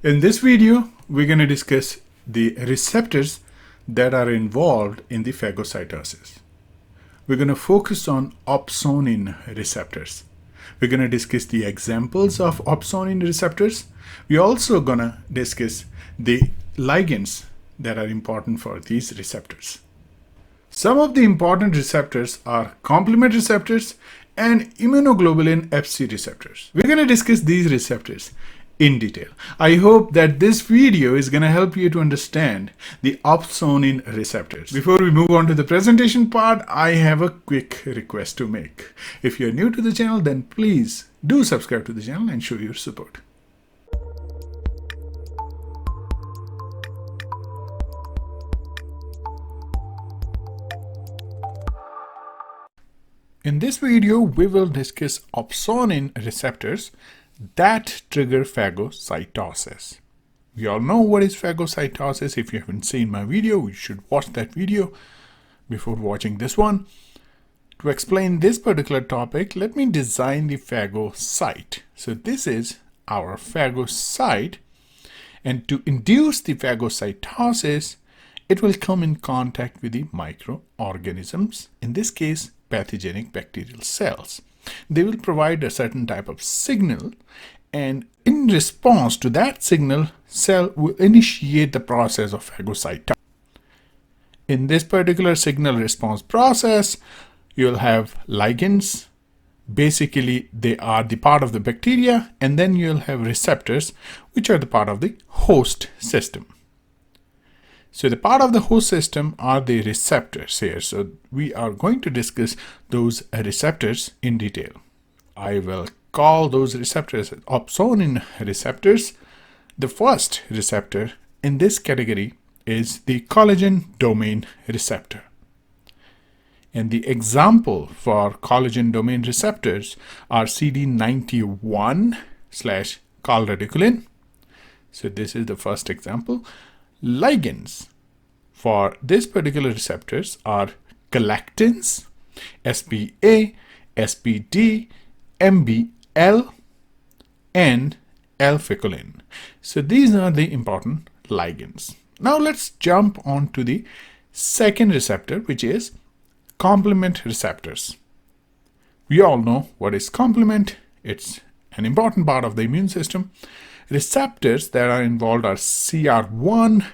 In this video, we're going to discuss the receptors that are involved in the phagocytosis. We're going to focus on opsonin receptors. We're going to discuss the examples of opsonin receptors. We're also going to discuss the ligands that are important for these receptors. Some of the important receptors are complement receptors and immunoglobulin Fc receptors. We're going to discuss these receptors in detail. I hope that this video is going to help you to understand the opsonin receptors. Before we move on to the presentation part, I have a quick request to make. If you're new to the channel, then please do subscribe to the channel and show your support. In this video, we will discuss opsonin receptors that trigger phagocytosis. We all know what is phagocytosis. If you haven't seen my video, you should watch that video before watching this one. To explain this particular topic, let me design the phagocyte. So this is our phagocyte, and to induce the phagocytosis, it will come in contact with the microorganisms, in this case pathogenic bacterial cells. They will provide a certain type of signal, and in response to that signal, cell will initiate the process of phagocytosis. In this particular signal response process, you'll have ligands. Basically, they are the part of the bacteria, and then you'll have receptors, which are the part of the host system. So the part of the host system are the receptors here. So we are going to discuss those receptors in detail. I will call those receptors opsonin receptors. The first receptor in this category is the collagen-domain receptor. And the example for collagen-domain receptors are CD91/calreticulin. So this is the first example. Ligands for this particular receptors are collectins, SPA, SPD, MBL, and L-ficolin. So these are the important ligands. Now let's jump on to the second receptor, which is complement receptors. We all know what is complement. It's an important part of the immune system. Receptors that are involved are CR1,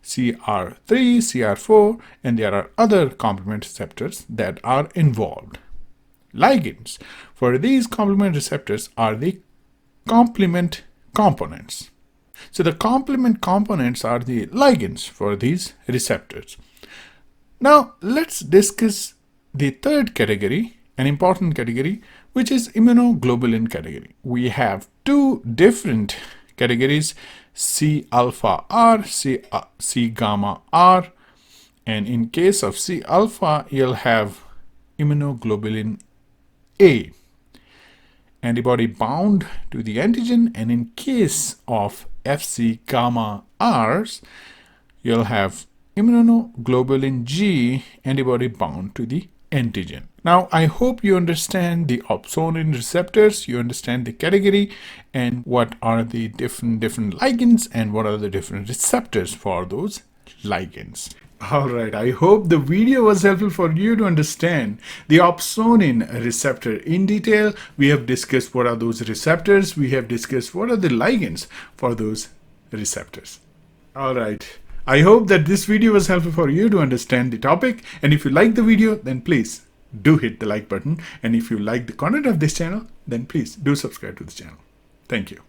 CR3, CR4, and there are other complement receptors that are involved. Ligands for these complement receptors are the complement components. So the complement components are the ligands for these receptors. Now let's discuss the third category, an important category, which is immunoglobulin category. We have two different categories, C alpha R, C gamma R, and in case of C alpha, you'll have immunoglobulin A, antibody bound to the antigen, and in case of Fc gamma Rs, you'll have immunoglobulin G, antibody bound to the antigen. Now, I hope you understand the opsonin receptors, you understand the category, and what are the different ligands, and what are the different receptors for those ligands. Alright, I hope the video was helpful for you to understand the opsonin receptor in detail. We have discussed what are those receptors, we have discussed what are the ligands for those receptors. Alright, I hope that this video was helpful for you to understand the topic, and if you like the video, then please do hit the like button, and if you like the content of this channel, then please do subscribe to the channel. Thank you.